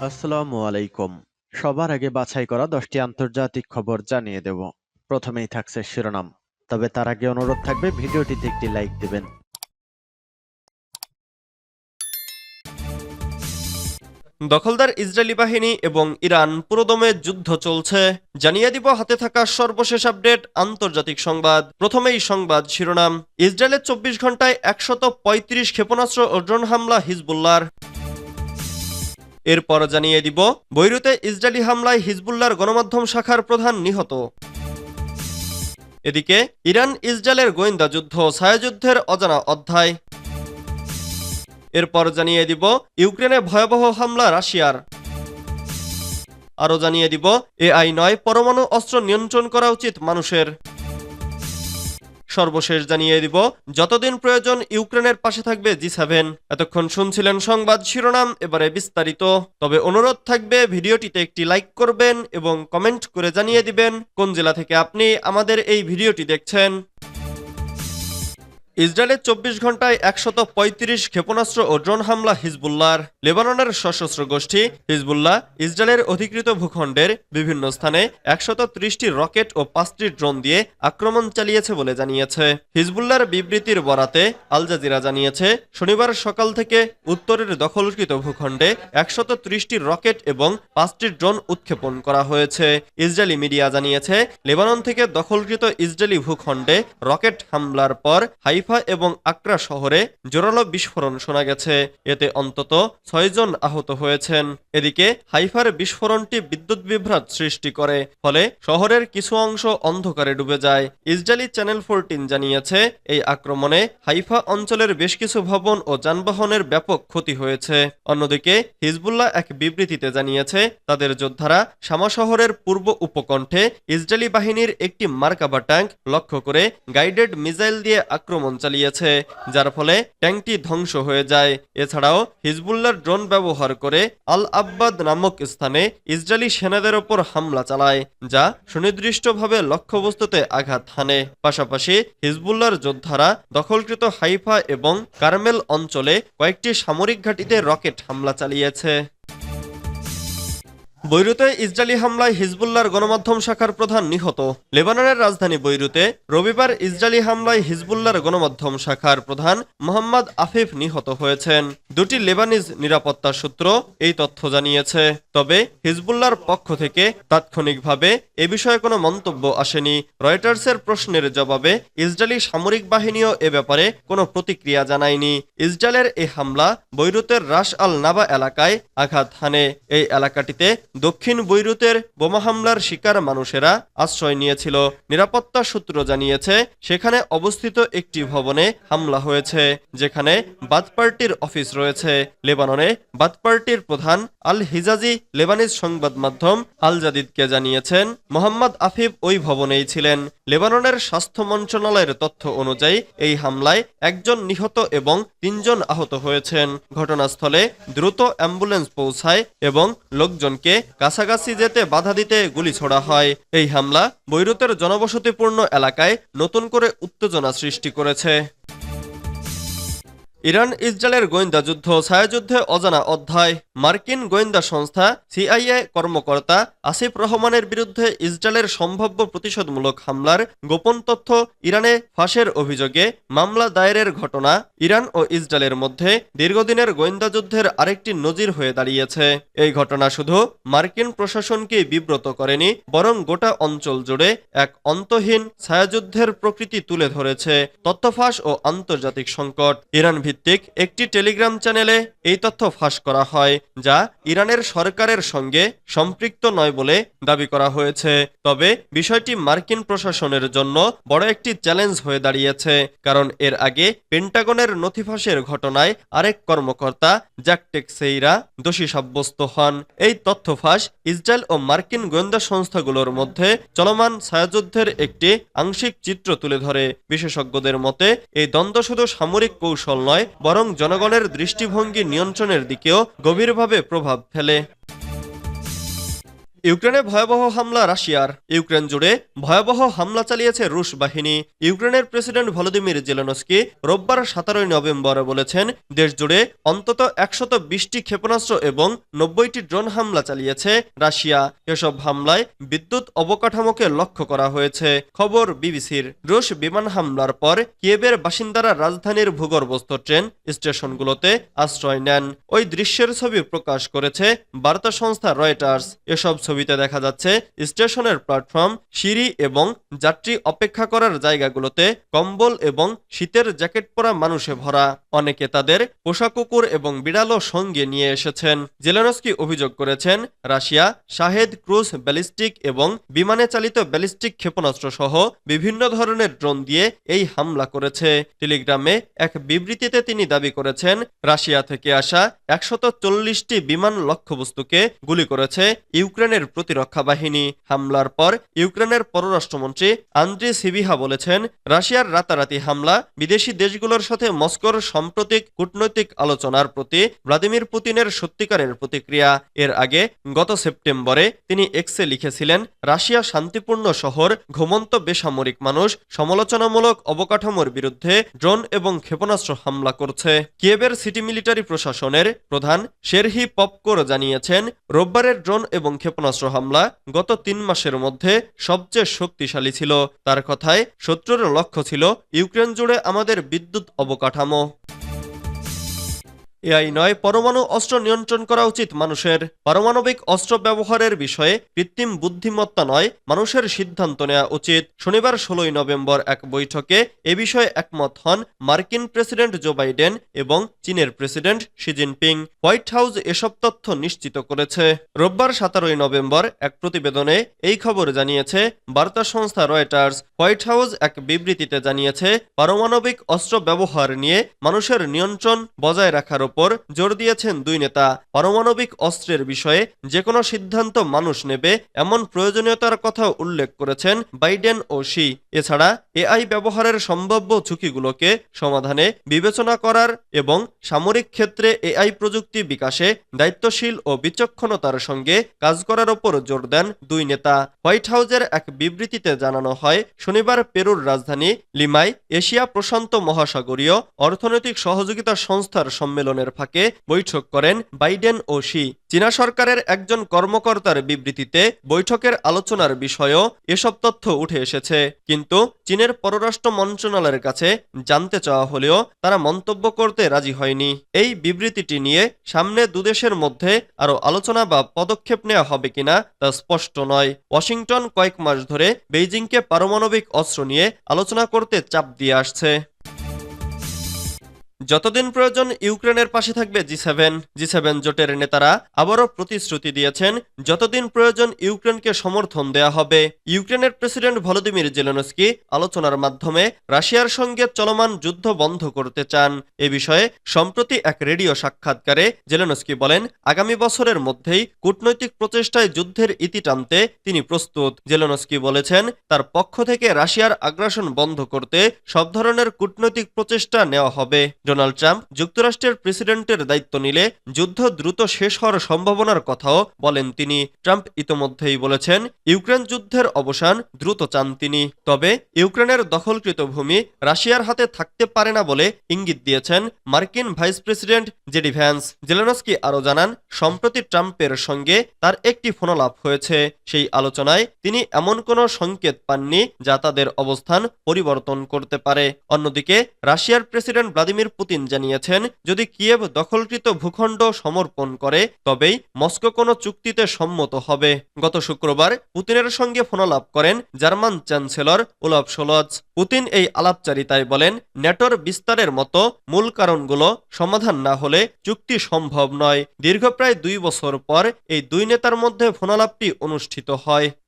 আসসালামু আলাইকুম। সবার আগে বাছাই করা 10টি আন্তর্জাতিক খবর জানিয়ে দেব। প্রথমেই থাকছে শিরোনাম। তবে তার আগে অনুরোধ থাকবে ভিডিওটিতে একটি লাইক দিবেন। দখলদার ইসরায়েলি বাহিনী এবং ইরান পুরোদমে যুদ্ধ চলছে, জানিয়ে দিব হাতে থাকা সর্বশেষ আপডেট আন্তর্জাতিক সংবাদ। প্রথমেই সংবাদ শিরোনাম। ইসরায়েলের 24 ঘন্টায় 135 ক্ষেপণাস্ত্র ও ড্রোন হামলা হিজবুল্লাহর। এরপর জানিয়ে দিব বৈরুতে ইসরায়েলি হামলায় হিজবুল্লাহর গণমাধ্যম শাখার প্রধান নিহত। এদিকে ইরান ইসরায়েলের গোয়েন্দা যুদ্ধ, ছায়াযুদ্ধের অজানা অধ্যায়। এরপর জানিয়ে দিব ইউক্রেনে ভয়াবহ হামলা রাশিয়ার। আরও জানিয়ে দিব এআই নয়, পরমাণু অস্ত্র নিয়ন্ত্রণ করা উচিত মানুষের। সর্বশেষ জানিয়ে দিব যতদিন প্রয়োজন ইউক্রেনের পাশে থাকবে জি7। এতক্ষণ শুনছিলেন সংবাদ শিরোনাম, এবারে বিস্তারিত। তবে অনুরোধ থাকবে ভিডিওটিতে একটি লাইক করবেন এবং কমেন্ট করে জানিয়ে দিবেন কোন জেলা থেকে আপনি আমাদের এই ভিডিওটি দেখছেন। ইসরায়েলের 24 ঘন্টায় 135 ক্ষেপণাস্ত্র ও ড্রোন হামলা হিজবুল্লাহর। লেবাননের সশস্ত্র গোষ্ঠী হিজবুল্লাহ ইসরায়েলের অধিকৃত ভূখণ্ডের বিভিন্ন স্থানে 130টি রকেট ও 5টি ড্রোন দিয়ে আক্রমণ চালিয়েছে বলে জানিয়েছে। হিজবুল্লাহর বিবৃতির বরাতে আল জাজিরা জানিয়েছে, শনিবার সকাল থেকে উত্তরের দখলকৃত ভূখণ্ডে 130টি রকেট এবং 5টি ড্রোন উৎক্ষেপণ করা হয়েছে। ইসরায়েলি মিডিয়া জানিয়েছে, লেবানন থেকে দখলকৃত ইসরায়েলি ভূখণ্ডে রকেট হামলার পর হাইফা এবং আকরা শহরে জোরালো বিস্ফোরণ শোনা গেছে। এতে অন্তত 6 জন আহত হয়েছেন। এদিকে হাইফার বিস্ফোরণটি বিদ্যুৎ বিভ্রাট সৃষ্টি করে, ফলে শহরের কিছু অংশ অন্ধকারে ডুবে যায়। ইসরায়েলি চ্যানেল 14 জানিয়েছে, এই আক্রমণে হাইফা অঞ্চলের বেশ কিছু ভবন ও যানবাহনের ব্যাপক ক্ষতি হয়েছে। অন্যদিকে হিজবুল্লাহ এক বিবৃতিতে জানিয়েছে, তাদের যোদ্ধারা শামা শহরের পূর্ব উপকণ্ঠে ইসরায়েলি বাহিনীর একটি মার্কাভা ট্যাঙ্ক লক্ষ্য করে গাইডেড মিসাইল দিয়ে আক্রমণ চালিয়েছে, যার ফলে ট্যাঙ্কটি ধ্বংস হয়ে যায়। এছাড়াও হিজবুল্লাহর ড্রোন ব্যবহার করে আল আব্বাদ নামক স্থানে ইসরায়েলি সেনাদের ওপর হামলা চালায়, যা সুনির্দিষ্টভাবে লক্ষ্যবস্তুতে আঘাত হানে। পাশাপাশি হিজবুল্লাহর যোদ্ধারা দখলকৃত হাইফা এবং কারমেল অঞ্চলে কয়েকটি সামরিক ঘাঁটিতে রকেট হামলা চালিয়েছে। বৈরুতে ইসরায়েলি হামলায় হিজবুল্লাহর গণমাধ্যম শাখার প্রধান নিহত। লেবাননের রাজধানী বৈরুতে রবিবার ইসরায়েলি হামলায় হিজবুল্লাহর গণমাধ্যম শাখার প্রধান মোহাম্মদ আফিফ নিহত হয়েছেন। দুটি লেবানিজ নিরাপত্তা সূত্র এই তথ্য জানিয়েছে। তবে হিজবুল্লাহর পক্ষ থেকে তাৎক্ষণিকভাবে এ বিষয়ে কোনো মন্তব্য আসেনি। রয়টার্সের প্রশ্নের জবাবে ইসরায়েলি সামরিক বাহিনীও এ ব্যাপারে কোনো প্রতিক্রিয়া জানায়নি। ইসরায়েলের এই হামলা বৈরুতের রাস আল নাবা এলাকায় আঘাত হানে। এই এলাকাটিতে দক্ষিণ বৈরুতের বোমা হামলার শিকার মানুষেরা আশ্রয় নিয়েছিল। নিরাপত্তা সূত্র জানিয়েছে, সেখানে অবস্থিত একটি ভবনে হামলা হয়েছে, যেখানে বাথ পার্টির অফিস রয়েছে। লেবাননে বাথ পার্টির প্রধান আল হিজাজি লেবানিজ সংবাদ মাধ্যম আল জাদিদকে জানিয়েছেন, মোহাম্মদ আফিফ ওই ভবনেই ছিলেন। লেবাননের স্বাস্থ্য মন্ত্রণালয়ের তথ্য অনুযায়ী এই হামলায় 1 জন নিহত এবং 3 জন আহত হয়েছেন। ঘটনাস্থলে দ্রুত অ্যাম্বুলেন্স পৌঁছায় এবং লোকজনকে কাছাকাছি যেতে বাধা দিতে গুলি ছোড়া হয়। এই হামলা বৈরুতের জনবসতিপূর্ণ এলাকায় নতুন করে উত্তেজনা সৃষ্টি করেছে। ইরান ইসরায়েলের গোয়েন্দা যুদ্ধ, ছায়াযুদ্ধে অজানা অধ্যায়। মার্কিন গোয়েন্দা সংস্থা সিআইএ কর্মকর্তা আসিফ রহমানের বিরুদ্ধে ইসরায়েলের সম্ভাব্য প্রতিশোধমূলক হামলার গোপন তথ্য ইরানে ফাঁসের অভিযোগে মামলা দায়েরের ঘটনা ইরান ও ইসরায়েলের মধ্যে দীর্ঘদিনের গোয়েন্দা যুদ্ধের আরেকটি নজির হয়ে দাঁড়িয়েছে। এই ঘটনা শুধু মার্কিন প্রশাসনকে বিব্রত করেনি, বরং গোটা অঞ্চল জুড়ে এক অন্তহীন ছায়াযুদ্ধের প্রকৃতি তুলে ধরেছে। তথ্য ফাঁস ও আন্তর্জাতিক সংকট। ইরান ভিত্তিক একটি টেলিগ্রাম চ্যানেলে এই তথ্য ফাঁস করা হয়, যা ইরানের সরকারের সঙ্গে সম্পৃক্ত নয় বলে দাবি করা হয়েছে। তবে বিষয়টি মার্কিন প্রশাসনের জন্য বড় একটি চ্যালেঞ্জ হয়ে দাঁড়িয়েছে, কারণ এর আগে পেন্টাগনের নথি ফাঁসের ঘটনায় আরেক কর্মকর্তা জ্যাক টেক্সেইরা দোষী সাব্যস্ত হন। এই তথ্য ফাঁস ইসরায়েল ও মার্কিন গোয়েন্দা সংস্থাগুলোর মধ্যে চলমান ছায়াযুদ্ধের একটি আংশিক চিত্র তুলে ধরে। বিশেষজ্ঞদের মতে এই দ্বন্দ্ব শুধু সামরিক কৌশল নয়, বরং জনগণের দৃষ্টিভঙ্গি নিয়ন্ত্রণের দিকেও গভীরভাবে প্রভাব ফেলে। ইউক্রেনে ভয়াবহ হামলা রাশিয়ার। ইউক্রেন জুড়ে ভয়াবহ হামলা চালিয়েছে রুশ বাহিনী। ইউক্রেনের প্রেসিডেন্ট ভলোদিমির জেলেনস্কি রোববার 17 নভেম্বর বলেছেন, দেশ জুড়ে অন্তত 120টি ক্ষেপণাস্ত্র এবং 90টি ড্রোন হামলা চালিয়েছে রাশিয়া। এসব হামলায় বিদ্যুৎ অবকাঠামোকে লক্ষ্য করা হয়েছে। খবর বিবিসির। রুশ বিমান হামলার পর কিয়েভের বাসিন্দারা রাজধানীর ভূগর্ভস্থ ট্রেন স্টেশনগুলোতে আশ্রয় নেন। ওই দৃশ্যের ছবি প্রকাশ করেছে বার্তা সংস্থা রয়টার্স। এসব ছবিতে দেখা যাচ্ছে স্টেশনের প্ল্যাটফর্ম, সিঁড়ি এবং যাত্রী অপেক্ষা করার জায়গাগুলোতে কম্বল এবং শীতের জ্যাকেট পরা মানুষে ভরা। অনেকে তাদের পোষা কুকুর এবং বিড়ালও সঙ্গে নিয়ে এসেছেন। জেলেনস্কি অভিযোগ করেছেন, রাশিয়া শাহেদ ক্রুজ ব্যালিস্টিক এবং বিমানে চালিত ব্যালিস্টিক ক্ষেপণাস্ত্র সহ বিভিন্ন ধরনের ড্রোন দিয়ে এই হামলা করেছে। টেলিগ্রামে এক বিবৃতিতে তিনি দাবি করেছেন, রাশিয়া থেকে আসা 140টি বিমান লক্ষ্যবস্তুকে গুলি করেছে ইউক্রেনের প্রতিরক্ষা বাহিনী। হামলার পর ইউক্রেনের পররাষ্ট্রমন্ত্রী আন্দ্রি সিবিহা বলেছেন, রাশিয়ার রাতারাতি হামলা বিদেশি দেশগুলোর সাথে মস্কোর সাম্প্রতিক কূটনৈতিক আলোচনার প্রতি ভ্লাদিমির পুতিনের সত্যিকারের প্রতিক্রিয়া। এর আগে গত সেপ্টেম্বরে তিনি এক্সে লিখেছিলেন, রাশিয়া শান্তিপূর্ণ শহর, ঘুমন্ত বেসামরিক মানুষ, সমালোচনামূলক অবকাঠামোর বিরুদ্ধে ড্রোন এবং ক্ষেপণাস্ত্র হামলা করছে। কিয়েভের সিটি মিলিটারি প্রশাসনের প্রধান সেরহি পপকোর জানিয়েছেন, রোববারের ড্রোন এবং ক্ষেপণাস্ত্র হামলা গত 3 মাসের মধ্যে সবচেয়ে শক্তিশালী ছিল। তার কথায়, শত্রুর লক্ষ্য ছিল ইউক্রেন জুড়ে আমাদের বিদ্যুৎ অবকাঠামো। এআই নয়, পরমাণু অস্ত্র নিয়ন্ত্রণ করা উচিত মানুষের। পারমাণবিক অস্ত্র ব্যবহারের বিষয়ে কৃত্রিম বুদ্ধিমত্তা নয়, মানুষের সিদ্ধান্ত নেওয়া উচিত। শনিবার 16 নভেম্বর এক বৈঠকে এ বিষয়ে একমত হন মার্কিন প্রেসিডেন্ট জো বাইডেন এবং চীনের president Xi Jinping. White house এসব তথ্য নিশ্চিত করেছে। রোববার 17 নভেম্বর এক প্রতিবেদনে এই খবর জানিয়েছে বার্তা সংস্থা রয়টার্স। হোয়াইট হাউস এক বিবৃতিতে জানিয়েছে, পারমাণবিক অস্ত্র ব্যবহার নিয়ে মানুষের নিয়ন্ত্রণ বজায় রাখার উপর জোর দিয়েছেন দুই নেতা। পারমাণবিক অস্ত্রের বিষয়ে যে কোনো সিদ্ধান্ত মানুষ নেবে এমন প্রয়োজনীয়তার কথা উল্লেখ করেছেন বাইডেন ও শি। এছাড়া এআই ব্যবহারের সম্ভাব্য ঝুঁকিগুলোকে সমাধানে বিবেচনা করার এবং সামরিক ক্ষেত্রে এআই প্রযুক্তি বিকাশে দায়িত্বশীল ও বিচক্ষণতার সঙ্গে কাজ করার উপর জোর দেন দুই নেতা। হোয়াইট হাউসের এক বিবৃতিতে জানানো হয়, শনিবার পেরুর রাজধানী লিমায় এশিয়া প্রশান্ত মহাসাগরীয় অর্থনৈতিক সহযোগিতা সংস্থার সম্মেলনের ফাঁকে বৈঠক করেন বাইডেন ও শি। চীনা সরকারের একজন কর্মকর্তার বিবৃতিতে বৈঠকের আলোচনার বিষয়েও এসব তথ্য উঠে এসেছে, কিন্তু চীনের পররাষ্ট্র মন্ত্রণালয়ের কাছে জানতে চাওয়া হলেও তারা মন্তব্য করতে রাজি হয়নি। এই বিবৃতিটি নিয়ে সামনে দুদেশের মধ্যে আরও আলোচনা বা পদক্ষেপ নেওয়া হবে কিনা তা স্পষ্ট নয়। ওয়াশিংটন কয়েক মাস ধরে বেইজিংকে পারমাণবিক অস্ত্র নিয়ে আলোচনা করতে চাপ দিয়ে আসছে। যতদিন প্রয়োজন ইউক্রেনের পাশে থাকবে জি7 জোটের নেতারা আবারও প্রতিশ্রুতি দিয়েছেন, যতদিন প্রয়োজন ইউক্রেনকে সমর্থন দেয়া হবে। ইউক্রেনের প্রেসিডেন্ট ভলোদিমির জেলেনস্কি আলোচনার মাধ্যমে রাশিয়ার সঙ্গে চলমান যুদ্ধ বন্ধ করতে চান। এ বিষয়ে সম্প্রতি এক রেডিও সাক্ষাৎকারে জেলেনস্কি বলেন, আগামী বছরের মধ্যেই কূটনৈতিক প্রচেষ্টায় যুদ্ধের ইতি টানতে তিনি প্রস্তুত। জেলেনস্কি বলেছেন, তার পক্ষ থেকে রাশিয়ার আগ্রাসন বন্ধ করতে সব ধরনের কূটনৈতিক প্রচেষ্টা নেওয়া হবে। ডোনাল্ড ট্রাম্প যুক্তরাষ্ট্রের প্রেসিডেন্টের দায়িত্ব নিলে যুদ্ধ দ্রুত শেষ হওয়ার সম্ভাবনার কথাও বলেন তিনি। ট্রাম্প ইতোমধ্যেই বলেছেন, ইউক্রেন যুদ্ধের অবসান দ্রুত চান তিনি। তবে ইউক্রেনের দখলকৃত ভূমি রাশিয়ার হাতে থাকতে পারে না বলে ইঙ্গিত দিয়েছেন মার্কিন vice president JD Vance. Zelensky আরও জানান, সম্প্রতি ট্রাম্পের সঙ্গে তার একটি ফোনালাপ হয়েছে। সেই আলোচনায় তিনি এমন কোনো সংকেত পাননি যা তাদের অবস্থান পরিবর্তন করতে পারে। অন্যদিকে রাশিয়ার প্রেসিডেন্ট ভ্লাদিমির পুতিন জানিয়েছেন, যদি কিয়েভ দখলকৃত ভূখণ্ড সমর্পণ করে তবেই মস্কো কোনো চুক্তিতে সম্মত হবে। গত শুক্রবার পুতিনের সঙ্গে ফোনালাপ করেন German chancellor Olaf Scholz. Putin এই আলাপচারিতায় বলেন, ন্যাটোর বিস্তারের মতো মূল কারণগুলো সমাধান না হলে চুক্তি সম্ভব নয়। দীর্ঘ প্রায় 2 বছর পর এই দুই নেতার মধ্যে ফোনালাপটি অনুষ্ঠিত হয়।